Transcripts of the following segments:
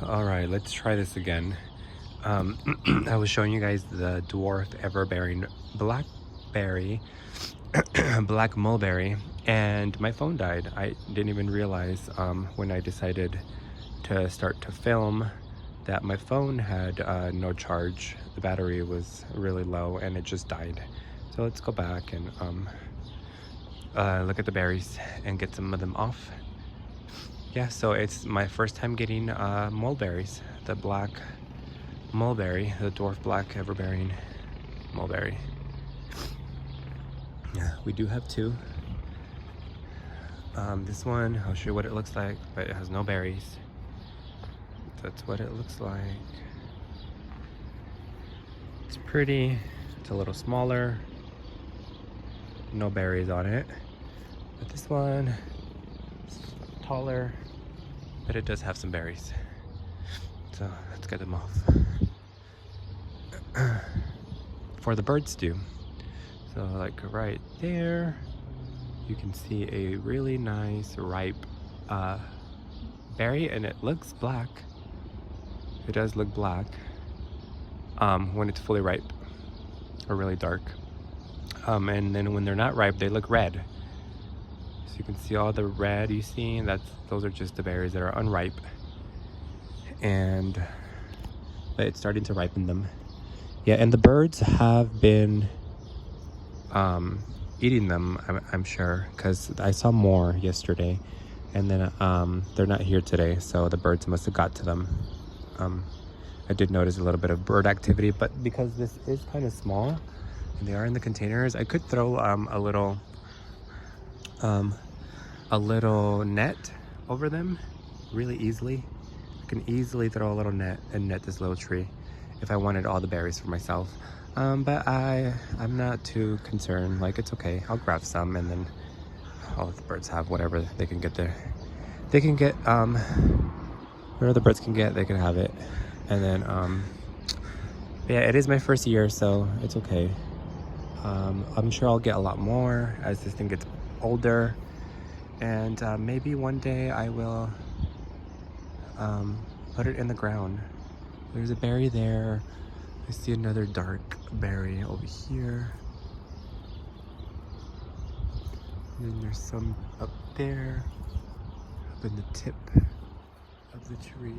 All right, let's try this again. I was showing you guys the dwarf everbearing blackberry, black mulberry, and my phone died. I didn't even realize when I decided to start to film that my phone had no charge. The battery was really low and it just died. So let's go back and look at the berries and get some of them off. Yeah, so it's my first time getting mulberries, the black mulberry, the dwarf black everbearing mulberry. Yeah, we do have two. This one, I'll show you what it looks like, but it has no berries. That's what it looks like. It's pretty. It's a little smaller. No berries on it. But this one is taller, but it does have some berries. So let's get them off. For the birds do. So like right there, you can see a really nice ripe berry, and it looks black. It does look black when it's fully ripe, or really dark. And then when they're not ripe, they look red. So you can see all the red you see, those are just the berries that are unripe. But it's starting to ripen them. Yeah, and the birds have been eating them, I'm sure, because I saw more yesterday, and then they're not here today, so the birds must have got to them. I did notice a little bit of bird activity, but because this is kind of small and they are in the containers, I could throw a little net over them really easily. I can easily throw a little net and net this little tree if I wanted all the berries for myself. But I'm not too concerned. Like, it's okay. I'll grab some, and then all the birds have whatever they can get there. They can get whatever the birds can get, they can have it. And then yeah, it is my first year, so it's okay. I'm sure I'll get a lot more as this thing gets older, and maybe one day I will put it in the ground. There's a berry there. I see another dark berry over here. And then there's some up there, up in the tip of the tree.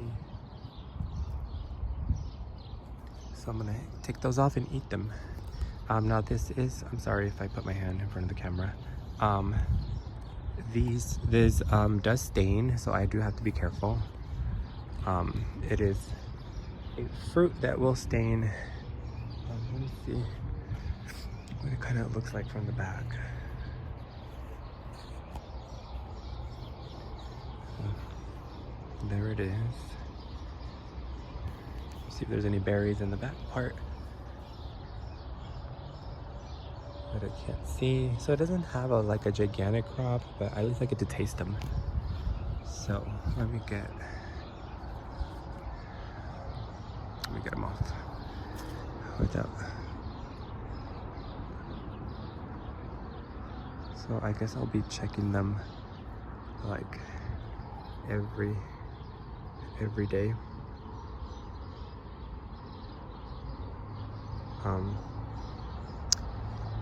So I'm gonna take those off and eat them. Now this is, I'm sorry if I put my hand in front of the camera. This does stain, so I do have to be careful. It is a fruit that will stain. Let me see what it kind of looks like from the back. There it is. See if there's any berries in the back part, but I can't see. So it doesn't have like a gigantic crop, but at least I get to taste them. So let me get them off without. So I guess I'll be checking them like every day.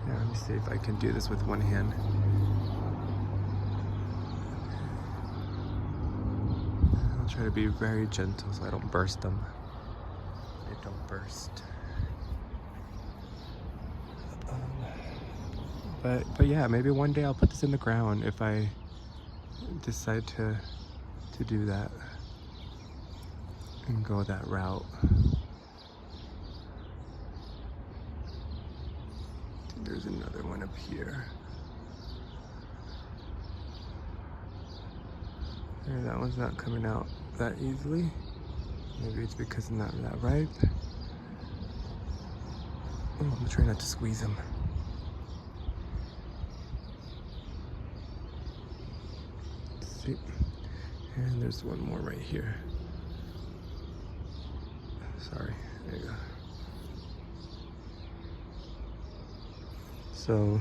Yeah, let me see if I can do this with one hand. I'll try to be very gentle so I don't burst them. They don't burst. But yeah, maybe one day I'll put this in the ground if I decide to do that and go that route. There's another one up here. And that one's not coming out that easily. Maybe it's because it's not that ripe. Oh, I'm gonna try not to squeeze them. Let's see. And there's one more right here. Sorry, there you go. So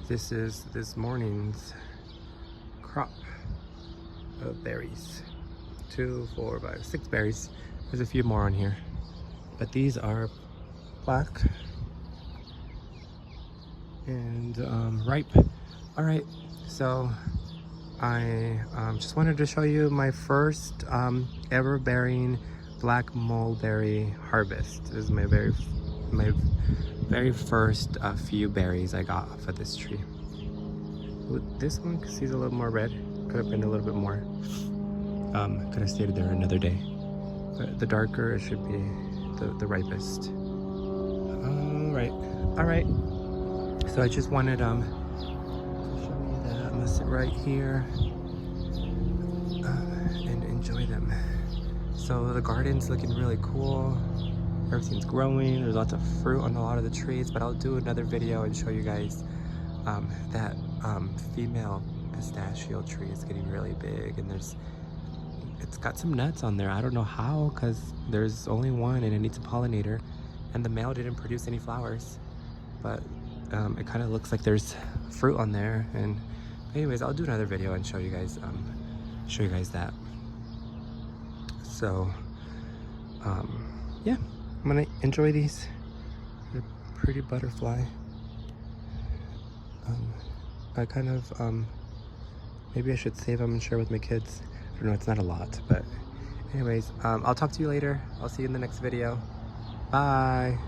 this is this morning's crop of berries. 2, 4, 5, 6 berries. There's a few more on here, but these are black and ripe. All right, so I just wanted to show you my first ever-bearing black mulberry harvest. This is my very first few berries I got off of this tree. This one, because he's a little more red, could have been a little bit more. Could have stayed there another day. But the darker it should be the ripest. All right. So I just wanted to show you that. I'm gonna sit right here and enjoy them. So the garden's looking really cool. Everything's growing. There's lots of fruit on a lot of the trees, but I'll do another video and show you guys that female pistachio tree is getting really big, and it's got some nuts on there. I don't know how, because there's only one and it needs a pollinator, and the male didn't produce any flowers, but it kind of looks like there's fruit on there. And anyways, I'll do another video and show you guys that. So yeah, I'm gonna enjoy these. They're pretty butterfly. I kind of maybe I should save them and share with my kids. I don't know, it's not a lot, but anyways, I'll talk to you later. I'll see you in the next video. Bye.